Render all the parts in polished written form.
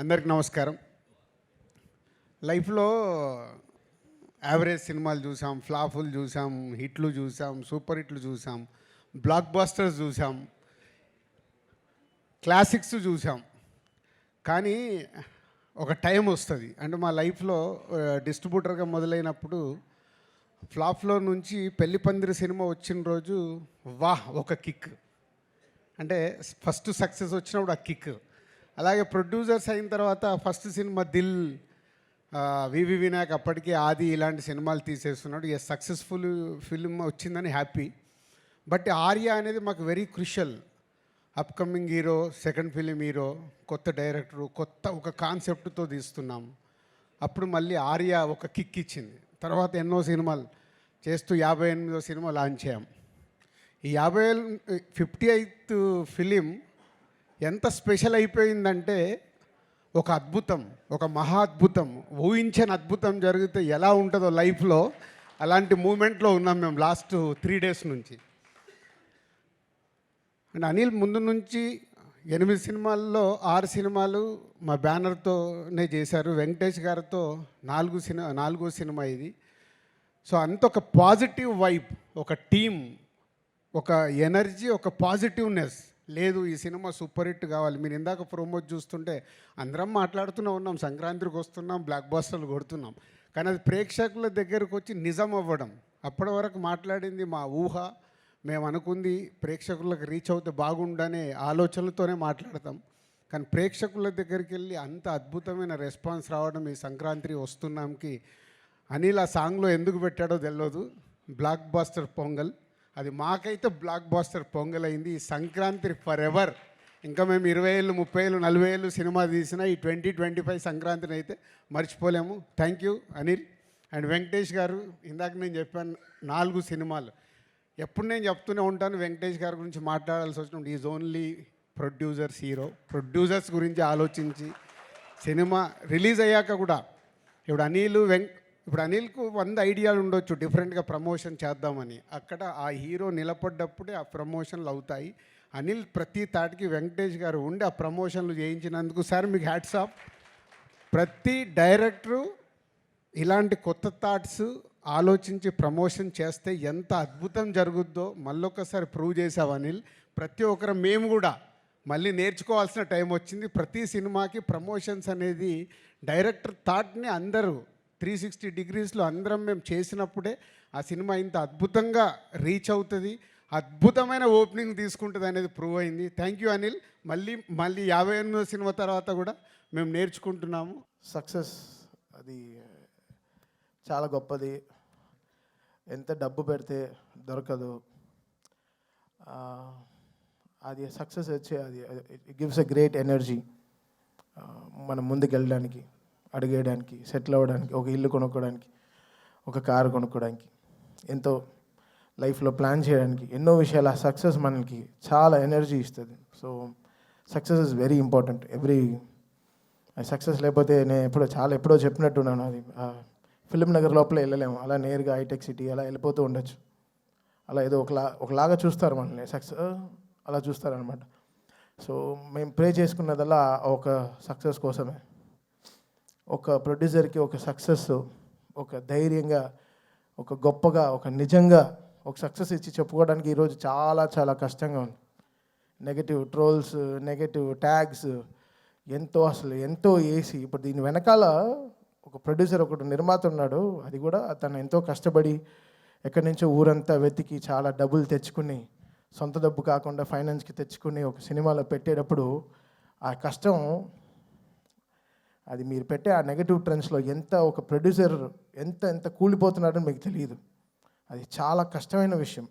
అందరికి నమస్కారం. లైఫ్లో యావరేజ్ సినిమాలు చూసాం, ఫ్లాపులు చూసాం, హిట్లు చూసాం, సూపర్ హిట్లు చూసాం, బ్లాక్ బస్టర్స్ చూసాం, క్లాసిక్స్ చూసాం. కానీ ఒక టైం వస్తుంది, అంటే మా లైఫ్లో డిస్ట్రిబ్యూటర్గా మొదలైనప్పుడు ఫ్లాప్లో నుంచి పెళ్లి పందిరి సినిమా వచ్చిన రోజు వాహ్ ఒక కిక్, అంటే ఫస్ట్ సక్సెస్ వచ్చినప్పుడు ఆ కిక్. అలాగే ప్రొడ్యూసర్స్ అయిన తర్వాత ఫస్ట్ సినిమా దిల్, వివి వినాయక్ అప్పటికి ఆది ఇలాంటి సినిమాలు తీసేస్తున్నాడు. ఏ సక్సెస్ఫుల్ ఫిల్మ్ వచ్చిందని హ్యాపీ. బట్ ఆర్య అనేది మాకు very crucial. Upcoming hero, second film hero, కొత్త డైరెక్టరు, కొత్త ఒక కాన్సెప్ట్తో తీస్తున్నాం. అప్పుడు మళ్ళీ ఆర్య ఒక కిక్ ఇచ్చింది. తర్వాత ఎన్నో సినిమాలు చేస్తూ 58వ సినిమా లాంచ్ చేయం. ఈ 58th ఫిలిం ఎంత స్పెషల్ అయిపోయిందంటే ఒక అద్భుతం, ఒక మహా అద్భుతం, ఊహించని అద్భుతం జరిగితే ఎలా ఉంటుందో లైఫ్లో అలాంటి మూమెంట్లో ఉన్నాం మేము లాస్ట్ 3 days నుంచి. అండ్ అనిల్ ముందు నుంచి 8 సినిమాల్లో 6 సినిమాలు మా బ్యానర్తోనే చేశారు. వెంకటేష్ గారితో 4వ సినిమా ఇది. సో అంత ఒక పాజిటివ్ వైబ్, ఒక టీమ్, ఒక ఎనర్జీ, ఒక పాజిటివ్నెస్. లేదు ఈ సినిమా సూపర్ హిట్ కావాలి. మీరు ఇందాక ప్రోమోట్ చూస్తుంటే అందరం మాట్లాడుతూనే ఉన్నాం, సంక్రాంతికి వస్తున్నాం, బ్లాక్ బస్టర్లు కొడుతున్నాం. కానీ అది ప్రేక్షకుల దగ్గరకు వచ్చి నిజం అవ్వడం. అప్పటి వరకు మాట్లాడింది మా ఊహ, మేము అనుకుంది ప్రేక్షకులకు రీచ్ అవుతే బాగుండనే ఆలోచనలతోనే మాట్లాడతాం. కానీ ప్రేక్షకుల దగ్గరికి వెళ్ళి అంత అద్భుతమైన రెస్పాన్స్ రావడం ఈ సంక్రాంతి వస్తున్నాంకి అనిల్ ఆ సాంగ్లో ఎందుకు పెట్టాడో తెలియదు. బ్లాక్ బస్టర్ పొంగల్, అది మాకైతే బ్లాక్ బాస్టర్ పొంగల్ అయింది. ఈ సంక్రాంతి ఫర్ ఎవర్. ఇంకా మేము 20 ఏళ్ళు, 30 ఏళ్ళు, 40 ఏళ్ళు సినిమా తీసిన ఈ 2025 సంక్రాంతిని అయితే మర్చిపోలేము. Thank you Anil and Venkatesh గారు. ఇందాక నేను చెప్పాను 4 సినిమాలు. ఎప్పుడు నేను చెప్తూనే ఉంటాను వెంకటేష్ గారి గురించి మాట్లాడాల్సి వచ్చినప్పుడు is only producers hero. Producers గురించి ఆలోచించి సినిమా రిలీజ్ అయ్యాక కూడా ఇప్పుడు అనిల్కు 100 ఐడియాలు ఉండొచ్చు డిఫరెంట్గా ప్రమోషన్ చేద్దామని. అక్కడ ఆ హీరో నిలబడ్డప్పుడే ఆ ప్రమోషన్లు అవుతాయి. అనిల్ ప్రతి తాటికి వెంకటేష్ గారు ఉండి ఆ ప్రమోషన్లు చేయించినందుకు సార్ మీకు హ్యాట్స్ ఆఫ్. ప్రతి డైరెక్టరు ఇలాంటి కొత్త థాట్స్ ఆలోచించి ప్రమోషన్ చేస్తే ఎంత అద్భుతం జరుగుద్దో మళ్ళొకసారి ప్రూవ్ చేసావు అనిల్. ప్రతి ఒక్కరు మేము కూడా మళ్ళీ నేర్చుకోవాల్సిన టైం వచ్చింది. ప్రతి సినిమాకి ప్రమోషన్స్ అనేది డైరెక్టర్ థాట్ని అందరూ 360 degreesలో అందరం మేము చేసినప్పుడే ఆ సినిమా ఇంత అద్భుతంగా రీచ్ అవుతుంది, అద్భుతమైన ఓపెనింగ్ తీసుకుంటుంది అనేది ప్రూవ్ అయింది. Thank you Anil. మళ్ళీ 58వ సినిమా తర్వాత కూడా మేము నేర్చుకుంటున్నాము. సక్సెస్ అది చాలా గొప్పది. ఎంత డబ్బు పెడితే దొరకదు. అది సక్సెస్ వచ్చే అది it gives a great energy. మనం ముందుకు వెళ్ళడానికి, అడిగేయడానికి, సెటిల్ అవ్వడానికి, ఒక ఇల్లు కొనుక్కోవడానికి, ఒక కారు కొనుక్కోవడానికి, ఎంతో లైఫ్లో ప్లాన్ చేయడానికి, ఎన్నో విషయాలు. ఆ సక్సెస్ మనకి చాలా ఎనర్జీ ఇస్తుంది. Success is very important. Success లేకపోతే నేను ఎప్పుడో చెప్పినట్టున్నాను, అది ఫిలిం నగర్ లోపల వెళ్ళలేము. అలా నేరుగా హైటెక్ సిటీ అలా వెళ్ళిపోతూ ఉండొచ్చు. అలా ఏదో ఒకలాగా చూస్తారు మనల్ని, సక్సెస్ అలా చూస్తారనమాట. మేము ప్రే చేసుకున్నదల్లా ఒక సక్సెస్ కోసమే. ఒక ప్రొడ్యూసర్కి ఒక సక్సెస్, ఒక ధైర్యంగా, ఒక గొప్పగా, ఒక నిజంగా ఒక సక్సెస్ ఇచ్చి చెప్పుకోవడానికి ఈరోజు చాలా చాలా కష్టంగా ఉంది. నెగటివ్ ట్రోల్స్, నెగటివ్ ట్యాగ్స్ ఎంతో వేసి, ఇప్పుడు దీని వెనకాల ఒక ప్రొడ్యూసర్, ఒకటి నిర్మాత ఉన్నాడు. అది కూడా తను ఎంతో కష్టపడి ఎక్కడి నుంచో ఊరంతా వెతికి చాలా డబ్బులు తెచ్చుకుని, సొంత డబ్బు కాకుండా ఫైనాన్స్కి తెచ్చుకుని ఒక సినిమాలో పెట్టేటప్పుడు ఆ కష్టం, అది మీరు పెట్టే ఆ నెగటివ్ ట్రెండ్స్లో ఒక ప్రొడ్యూసర్ ఎంత కూలిపోతున్నాడని మీకు తెలియదు. అది చాలా కష్టమైన విషయం.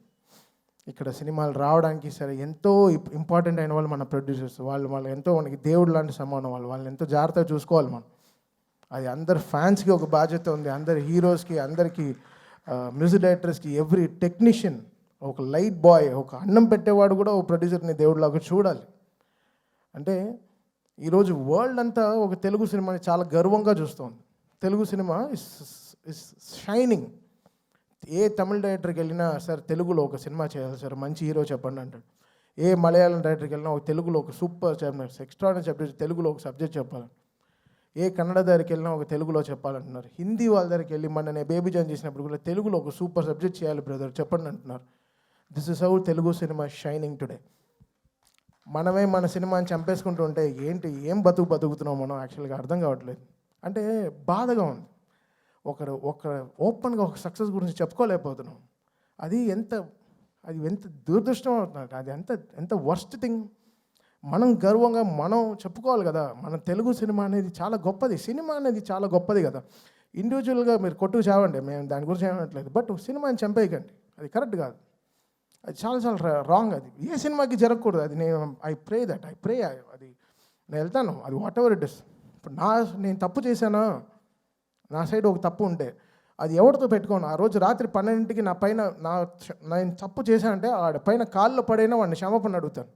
ఇక్కడ సినిమాలు రావడానికి సరే ఎంతో ఇంపార్టెంట్ అయిన వాళ్ళు మన ప్రొడ్యూసర్స్. వాళ్ళు ఎంతో మనకి దేవుడు లాంటి సమానం. వాళ్ళని ఎంతో జాగ్రత్తగా చూసుకోవాలి మనం. అది అందరు ఫ్యాన్స్కి ఒక బాధ్యత ఉంది, అందరి హీరోస్కి, అందరికీ మ్యూజిక్ డైరెక్టర్స్కి, ఎవ్రీ టెక్నీషియన్, ఒక లైట్ బాయ్, ఒక అన్నం పెట్టేవాడు కూడా ఒక ప్రొడ్యూసర్ని దేవుడిలాగా చూడాలి. అంటే ఈరోజు వరల్డ్ అంతా ఒక తెలుగు సినిమాని చాలా గర్వంగా చూస్తుంది. Telugu cinema is shining. ఏ తమిళ డైరెక్టర్కి వెళ్ళినా సార్ తెలుగులో ఒక సినిమా చేయాలి సార్, మంచి హీరో చెప్పండి అంటాడు. ఏ మలయాళం డైరెక్టర్కి వెళ్ళినా ఒక తెలుగులో ఒక సూపర్ ఎక్స్ట్రాడినరీ సబ్జెక్ట్, తెలుగులో ఒక సబ్జెక్ట్ చెప్పాలి. ఏ కన్నడ దగ్గరికి వెళ్ళినా ఒక తెలుగులో చెప్పాలంటున్నారు. హిందీ వాళ్ళ దగ్గరికి వెళ్ళి మన బేబీ జాయిన్ చేసినప్పుడు కూడా తెలుగులో ఒక సూపర్ సబ్జెక్ట్ చేయాలి బ్రదర్ చెప్పండి అంటున్నారు. This is how Telugu cinema shining today. మనమే మన సినిమాని చంపేసుకుంటూ ఉంటే ఏం బతుకుతున్నాం మనం యాక్చువల్గా అర్థం కావట్లేదు. అంటే బాధగా ఉంది. ఒక ఓపెన్గా ఒక సక్సెస్ గురించి చెప్పుకోలేకపోతున్నాం. అది ఎంత దురదృష్టం అవుతుంది. అది ఎంత వర్స్ట్ థింగ్. మనం గర్వంగా మనం చెప్పుకోవాలి కదా, మన తెలుగు సినిమా అనేది చాలా గొప్పది. సినిమా అనేది చాలా గొప్పది కదా. ఇండివిజువల్గా మీరు కొట్టుకు చావండి, మేము దాని గురించి ఏమనట్లేదు. బట్ సినిమాని చంపేయకండి, అది కరెక్ట్ కాదు. అది చాలా రాంగ్. అది ఏ సినిమాకి జరగకూడదు. అది ఐ ప్రే అది నేను వెళ్తాను, అది వాట్ ఎవర్ ఇట్ ఇస్. ఇప్పుడు నేను తప్పు చేశానా, నా సైడ్ ఒక తప్పు ఉంటే అది ఎవరితో పెట్టుకోను. ఆ రోజు రాత్రి 12కి నా పైన నేను తప్పు చేశానంటే ఆడ పైన కాల్లో పడైనా వాడిని క్షమాపణ అడుగుతాను.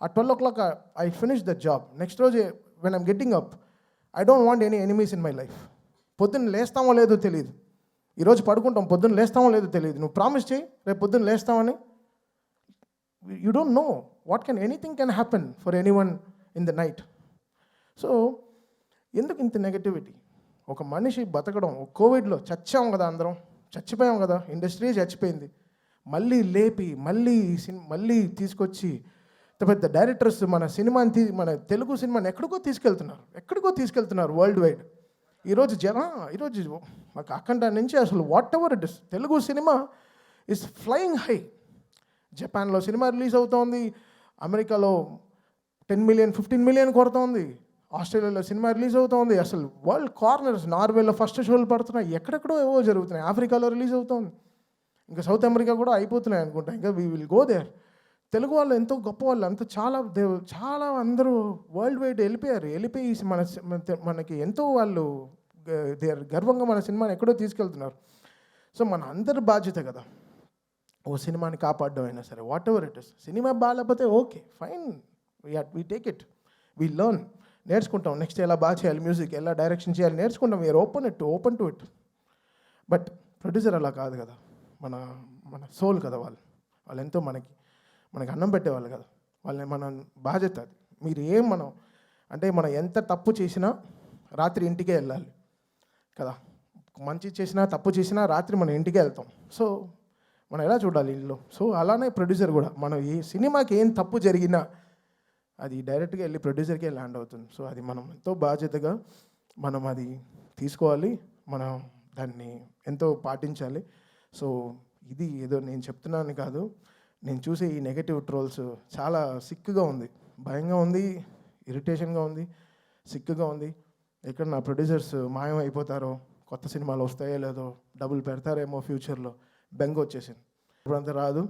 ఆ 12 o'clock I finish the job. Next రోజు when I'm getting up, I don't want any enemies in my life. పొద్దున్న లేస్తామో లేదో తెలియదు, ఈరోజు పడుకుంటాం, పొద్దున్న లేస్తామో లేదో తెలియదు. నువ్వు ప్రామిస్ చేయి రేపు పొద్దున్న లేస్తామని. You don't know what anything can happen for anyone in the night. So ఎందుకు ఇంత నెగటివిటీ? ఒక మనిషి బతకడం, కోవిడ్లో చచ్చాం కదా, అందరం చచ్చిపోయాం కదా, ఇండస్ట్రీ చచ్చిపోయింది. మళ్ళీ లేపి మళ్ళీ తీసుకొచ్చి పెద్ద డైరెక్టర్స్ మన తెలుగు సినిమాని ఎక్కడికో తీసుకెళ్తున్నారు వరల్డ్ వైడ్. ఈరోజు మాకు అఖండ నుంచి అసలు what ever it is, Telugu cinema is flying high. జపాన్లో సినిమా రిలీజ్ అవుతోంది, అమెరికాలో 10 million 15 million కొడుతోంది, ఆస్ట్రేలియాలో సినిమా రిలీజ్ అవుతోంది. అసలు వరల్డ్ కార్నర్స్, నార్వేలో ఫస్ట్ షోలు పడుతున్నాయి, ఎక్కడెక్కడో ఏవో జరుగుతున్నాయి. ఆఫ్రికాలో రిలీజ్ అవుతోంది, ఇంకా సౌత్ అమెరికా కూడా అయిపోతున్నాయి అనుకుంటా. ఇంకా we will go there. Telugu వాళ్ళు ఎంతో గొప్ప వాళ్ళు, అంత చాలా అందరూ వరల్డ్ వైడ్ వెళ్ళిపోయి మనకి ఎంతో వాళ్ళు గర్వంగా మన సినిమాని ఎక్కడో తీసుకెళ్తున్నారు. సో మన అందరి బాధ్యత కదా ఓ సినిమాని కాపాడడం అయినా సరే, వాట్ ఎవర్ ఇట్ ఇస్. సినిమా బాగాలేకపోతే okay fine, we take it, we learn, నేర్చుకుంటాం. నెక్స్ట్ ఎలా బాగా చేయాలి, మ్యూజిక్ ఎలా డైరెక్షన్ చేయాలి నేర్చుకుంటాం. We are open to it. But producer అలా కాదు కదా, మన సోల్ కదా వాళ్ళు ఎంతో మనకి అన్నం పెట్టేవాళ్ళు కదా, మన బాధ్యత అది. మనం ఎంత తప్పు చేసినా రాత్రి ఇంటికే వెళ్ళాలి కదా, మంచి చేసినా తప్పు చేసినా రాత్రి మనం ఇంటికే వెళ్తాం. సో మనం ఎలా చూడాలి ఇల్లు. సో అలానే ప్రొడ్యూసర్ కూడా, మనం ఈ సినిమాకి ఏం తప్పు జరిగినా అది డైరెక్ట్గా వెళ్ళి ప్రొడ్యూసర్కే ల్యాండ్ అవుతుంది. సో అది మనం ఎంతో బాధ్యతగా మనం అది తీసుకోవాలి, మనం దాన్ని ఎంతో పాటించాలి. సో ఇది ఏదో నేను చెప్తున్నాను కాదు, నేను చూసే ఈ నెగటివ్ ట్రోల్స్ చాలా సిక్కుగా ఉంది, భయంగా ఉంది, ఇరిటేషన్గా ఉంది, సిక్కుగా ఉంది. ఎక్కడ నా ప్రొడ్యూసర్స్ మాయం అయిపోతారో, కొత్త సినిమాలు వస్తాయో లేదో, డబ్బులు పెడతారేమో ఫ్యూచర్లో, బెంగ వచ్చేసింది. ఇప్పుడంతా రాదు.